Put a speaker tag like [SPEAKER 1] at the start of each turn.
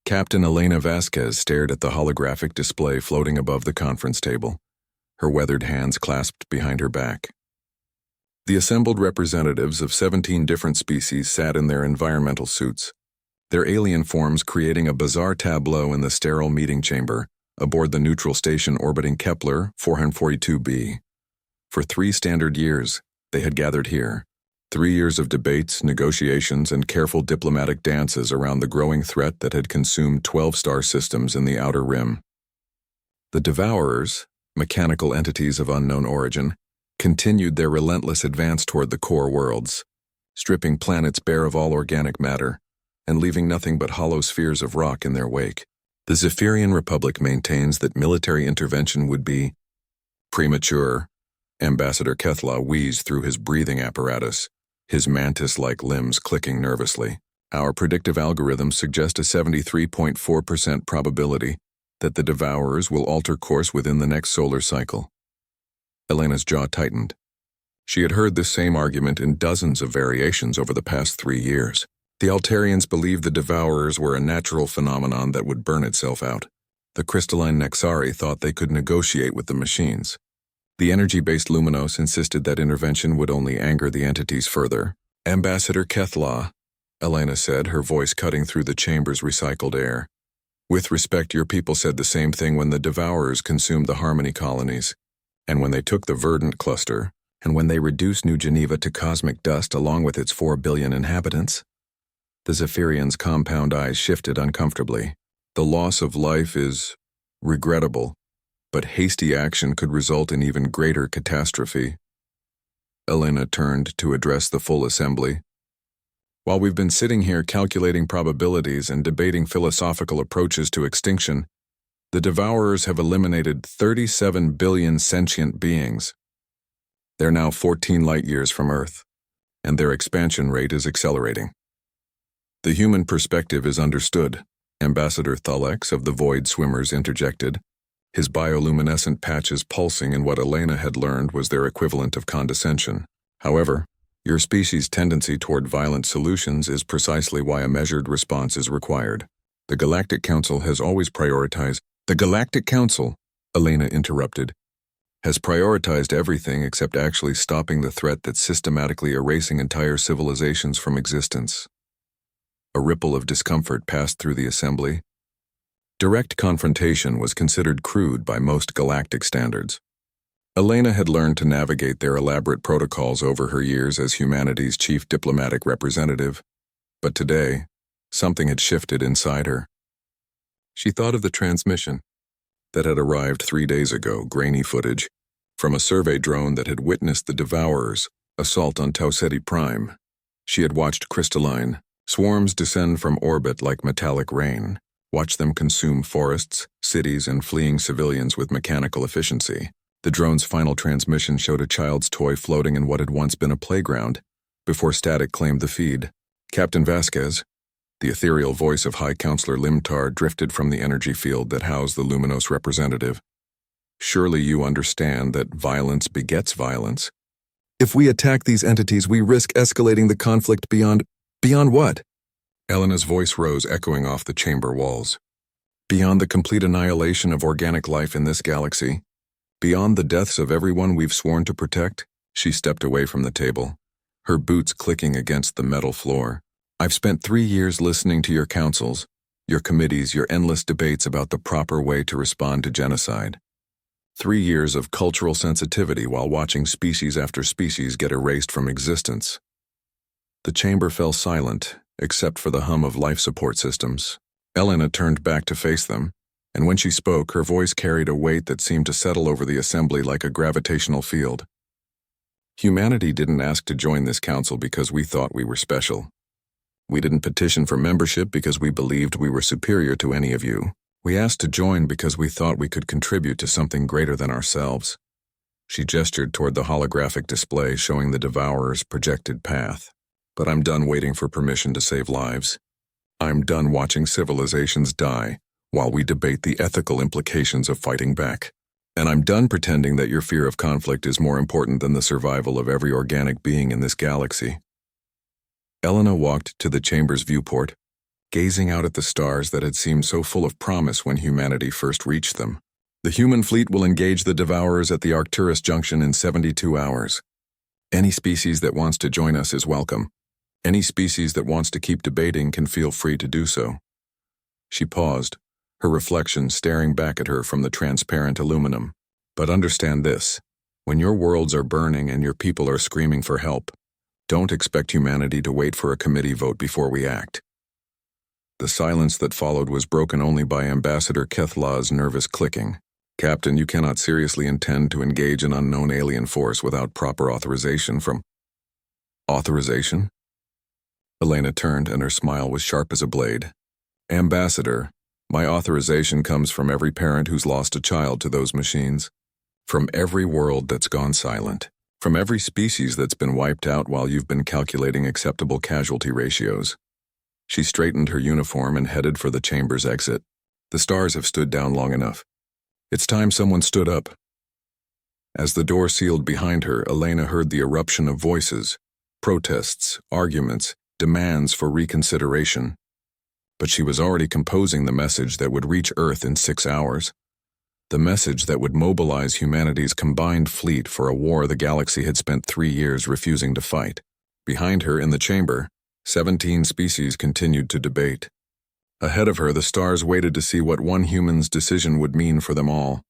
[SPEAKER 1] Captain Elena Vasquez stared at the holographic display floating above the conference table, her weathered hands clasped behind her back. The assembled representatives of 17 different species sat in their environmental suits, their alien forms creating a bizarre tableau in the sterile meeting chamber aboard the neutral station orbiting Kepler 442b. For 3 standard years, they had gathered here. 3 years of debates, negotiations, and careful diplomatic dances around the growing threat that had consumed 12 star systems in the Outer Rim. The Devourers, mechanical entities of unknown origin, continued their relentless advance toward the core worlds, stripping planets bare of all organic matter and leaving nothing but hollow spheres of rock in their wake. The Zephyrian Republic maintains that military intervention would be premature. Ambassador Kethla wheezed through his breathing apparatus, his mantis-like limbs clicking nervously. Our predictive algorithms suggest a 73.4% probability that the Devourers will alter course within the next solar cycle. Elena's jaw tightened. She had heard this same argument in dozens of variations over the past 3 years. The Altarians believed the Devourers were a natural phenomenon that would burn itself out. The crystalline Nexari thought they could negotiate with the machines. The energy-based Luminos insisted that intervention would only anger the entities further. Ambassador Kethla, Elena said, her voice cutting through the chamber's recycled air. With respect, your people said the same thing when the Devourers consumed the Harmony colonies, and when they took the Verdant cluster, and when they reduced New Geneva to cosmic dust along with its 4 billion inhabitants. The Zephyrian's compound eyes shifted uncomfortably. The loss of life is regrettable, but hasty action could result in even greater catastrophe. Elena turned to address the full assembly. While we've been sitting here calculating probabilities and debating philosophical approaches to extinction, the Devourers have eliminated 37 billion sentient beings. They're now 14 light-years from Earth, and their expansion rate is accelerating. The human perspective is understood, Ambassador Thulex of the Void Swimmers interjected, his bioluminescent patches pulsing in what Elena had learned was their equivalent of condescension. However, your species' tendency toward violent solutions is precisely why a measured response is required. The Galactic Council has always prioritized— The Galactic Council, Elena interrupted, has prioritized everything except actually stopping the threat that's systematically erasing entire civilizations from existence. A ripple of discomfort passed through the assembly. Direct confrontation was considered crude by most galactic standards. Elena had learned to navigate their elaborate protocols over her years as humanity's chief diplomatic representative, but today, something had shifted inside her. She thought of the transmission that had arrived 3 days ago, grainy footage, from a survey drone that had witnessed the Devourers' assault on Tau Ceti Prime. She had watched crystalline swarms descend from orbit like metallic rain, watch them consume forests, cities, and fleeing civilians with mechanical efficiency. The drone's final transmission showed a child's toy floating in what had once been a playground, before static claimed the feed. Captain Vasquez, the ethereal voice of High Counselor Limtar, drifted from the energy field that housed the Luminos representative. Surely you understand that violence begets violence. If we attack these entities, we risk escalating the conflict beyond what? Elena's voice rose, echoing off the chamber walls. Beyond the complete annihilation of organic life in this galaxy. Beyond the deaths of everyone we've sworn to protect. She stepped away from the table, her boots clicking against the metal floor. I've spent 3 years listening to your councils, your committees, your endless debates about the proper way to respond to genocide. 3 years of cultural sensitivity while watching species after species get erased from existence. The chamber fell silent, except for the hum of life support systems. Elena turned back to face them, and when she spoke, her voice carried a weight that seemed to settle over the assembly like a gravitational field. Humanity didn't ask to join this council because we thought we were special. We didn't petition for membership because we believed we were superior to any of you. We asked to join because we thought we could contribute to something greater than ourselves. She gestured toward the holographic display showing the Devourer's projected path. But I'm done waiting for permission to save lives. I'm done watching civilizations die while we debate the ethical implications of fighting back. And I'm done pretending that your fear of conflict is more important than the survival of every organic being in this galaxy. Elena walked to the chamber's viewport, gazing out at the stars that had seemed so full of promise when humanity first reached them. The human fleet will engage the Devourers at the Arcturus Junction in 72 hours. Any species that wants to join us is welcome. Any species that wants to keep debating can feel free to do so. She paused, her reflection staring back at her from the transparent aluminum. But understand this, when your worlds are burning and your people are screaming for help, don't expect humanity to wait for a committee vote before we act. The silence that followed was broken only by Ambassador Kethlaw's nervous clicking. Captain, you cannot seriously intend to engage an unknown alien force without proper authorization from... Authorization? Elena turned and her smile was sharp as a blade. Ambassador, my authorization comes from every parent who's lost a child to those machines. From every world that's gone silent. From every species that's been wiped out while you've been calculating acceptable casualty ratios. She straightened her uniform and headed for the chamber's exit. The stars have stood down long enough. It's time someone stood up. As the door sealed behind her, Elena heard the eruption of voices, protests, arguments, demands for reconsideration. But she was already composing the message that would reach Earth in 6 hours. The message that would mobilize humanity's combined fleet for a war the galaxy had spent 3 years refusing to fight. Behind her, in the chamber, 17 species continued to debate. Ahead of her, the stars waited to see what one human's decision would mean for them all.